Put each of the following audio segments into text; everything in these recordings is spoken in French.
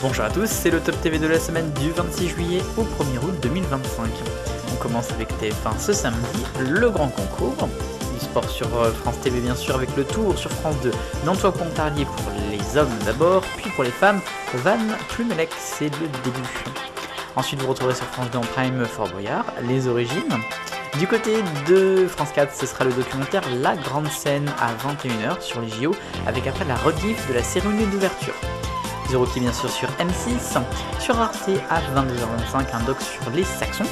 Bonjour à tous, c'est le Top TV de la semaine du 26 juillet au 1er août 2025. On commence avec TF1 ce samedi, le grand concours du sport sur France TV bien sûr, avec le Tour sur France 2, Nantua-Pontarlier pour les hommes d'abord, puis pour les femmes, Vannes Plumelec, c'est le début. Ensuite vous retrouverez sur France 2 en prime Fort Boyard, les origines. Du côté de France 4, ce sera le documentaire La Grande Scène à 21h sur les JO, avec après la rediff de la cérémonie d'ouverture. The Rookie bien sûr sur M6, sur Arte à 22h25 un doc sur les Saxons.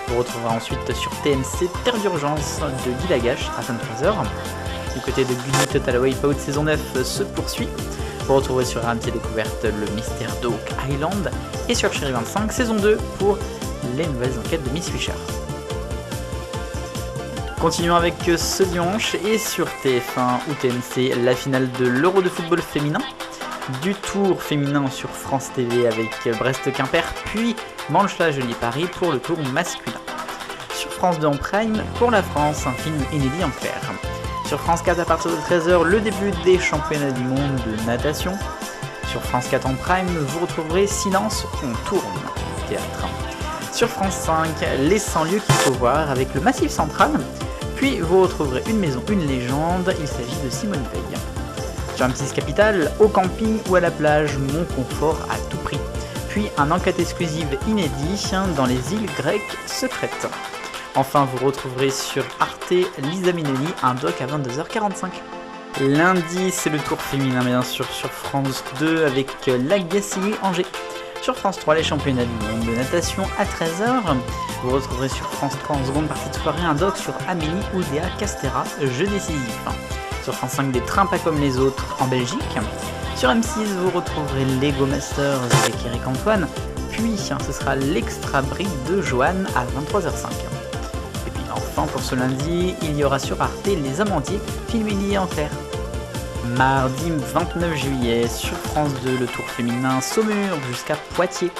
Vous retrouverez ensuite sur TMC Terre d'urgence de Guy Lagache à 23h. Du côté de Gunny Total Wipeout saison 9 se poursuit. Vous retrouverez sur RMC Découverte le mystère d'Oak Island et sur Chérie 25 saison 2 pour les nouvelles enquêtes de Miss Fisher. Continuons avec ce dimanche et sur TF1 ou TMC la finale de l'Euro de football féminin, du Tour féminin sur France TV avec Brest-Quimper, puis Manches-la-Jolie-Paris pour le Tour masculin. Sur France 2 en prime, pour la France, un film inédit en clair. Sur France 4 à partir de 13h, le début des championnats du monde de natation. Sur France 4 en prime, vous retrouverez Silence, on tourne, théâtre. Sur France 5, les 100 lieux qu'il faut voir avec le Massif Central. Puis vous retrouverez Une maison, une légende, il s'agit de Simone Veil. Sur M6 Capital, au camping ou à la plage, mon confort à tout prix. Puis un enquête exclusive inédit dans les îles grecques secrètes. Enfin, vous retrouverez sur Arte Lisa Minnelli, un doc à 22h45. Lundi, c'est le Tour féminin bien sûr sur France 2 avec la Gacilly Angers. Sur France 3, les championnats du monde de natation à 13h. Vous retrouverez sur France 3 en seconde partie de soirée un doc sur Amélie Oudéa Castéra, jeu décisif. Sur France 5, des trains pas comme les autres en Belgique. Sur M6, vous retrouverez Lego Masters avec Eric Antoine. Puis, ce sera l'extra brique de Joanne à 23h05. Et puis enfin, pour ce lundi, il y aura sur Arte Les Amandiers, film inédit en clair. Mardi 29 juillet, sur France 2, le Tour féminin Saumur jusqu'à Poitiers.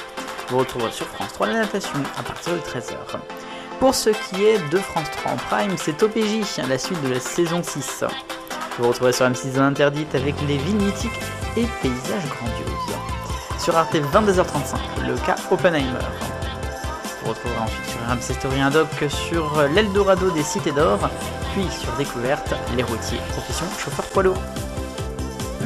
Vous retrouverez sur France 3 la natation à partir de 13h. Pour ce qui est de France 3 en prime, c'est OPJ, la suite de la saison 6. Vous retrouverez sur M6 Interdite avec les villes mythiques et paysages grandioses. Sur Arte 22h35, le cas Oppenheimer. Vous retrouverez ensuite sur RMC Story un doc sur l'Eldorado des cités d'or, puis sur Découverte, les routiers, profession chauffeur poids lourd.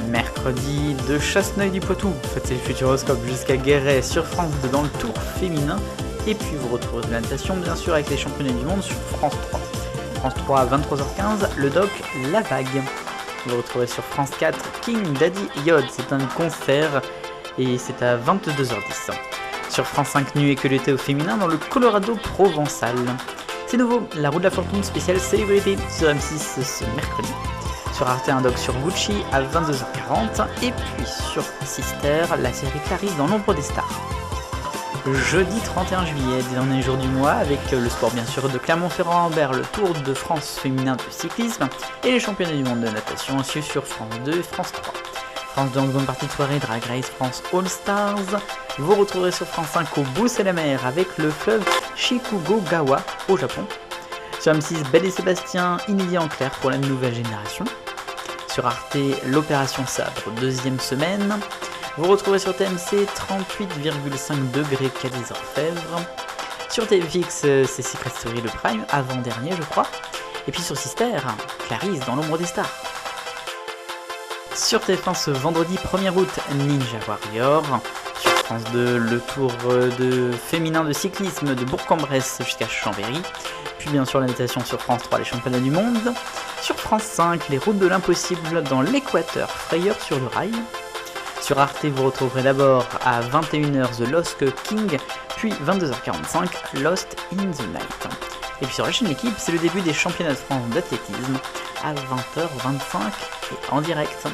Mercredi, de Chasseneuil-du-Poitou, faites le Futuroscope jusqu'à Guéret sur France 2 dans le Tour féminin. Et puis vous retrouverez de la natation bien sûr avec les championnats du monde sur France 3. France 3 à 23h15, le doc La Vague. Vous retrouverez sur France 4 King Daddy Yod, c'est un concert et c'est à 22h10. Sur France 5 Nu et que l'été au féminin dans le Colorado provençal. C'est nouveau, la roue de la fortune spéciale célébrité sur M6 ce mercredi. Sur Arte un doc sur Gucci à 22h40 et puis sur Sister, la série Clarisse dans l'ombre des stars. Jeudi 31 juillet, dernier jour du mois, avec le sport bien sûr de Clermont-Ferrand-Ambert, le Tour de France féminin de cyclisme et les championnats du monde de natation aussi sur France 2 et France 3. France 2 en seconde partie de soirée, Drag Race France All Stars. Vous retrouverez sur France 5 au Bousse et la mer avec le fleuve Shikugogawa au Japon. Sur M6, Belle et Sébastien, inédit en clair pour la nouvelle génération. Sur Arte, l'Opération Sabre, deuxième semaine. Vous retrouvez sur TMC 38,5 degrés Cadiz Orfèvre. Sur TFX, c'est Secret Story le Prime, avant-dernier je crois. Et puis sur Sister, Clarisse dans l'ombre des stars. Sur TF1 ce vendredi 1er août, Ninja Warrior. Sur France 2, le Tour de féminin de cyclisme de Bourg-en-Bresse jusqu'à Chambéry. Puis bien sûr la natation sur France 3, les championnats du monde. Sur France 5, les routes de l'impossible dans l'Équateur, frayeur sur le rail. Sur Arte, vous retrouverez d'abord à 21h The Lost King, puis 22h45 Lost in the Night. Et puis sur la chaîne L'équipe, c'est le début des championnats de France d'athlétisme à 20h25 et en direct.